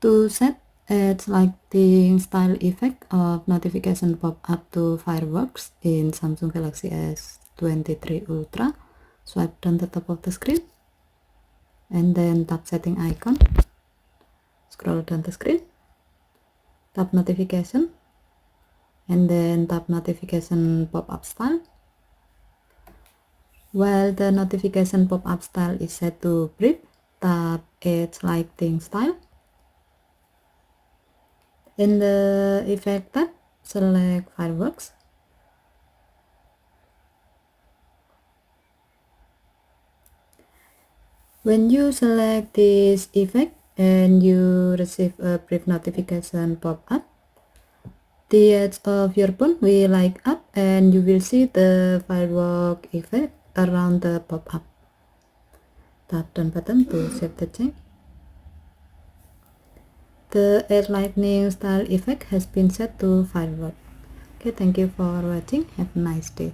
To set its lighting style effect of notification pop-up to fireworks in Samsung Galaxy S23 Ultra, swipe down the top of the screen and then tap setting icon, scroll down the screen, tap notification, and then tap notification pop-up style. While the notification pop-up style is set to brief, tap its lighting style. In the effect tab, select fireworks. When you select this effect and you receive a brief notification pop-up, the edge of your phone will light up and you will see the firework effect around the pop-up. Tap down button to save the change. The air lightning style effect has been set to firework. Okay, thank you for watching. Have a nice day.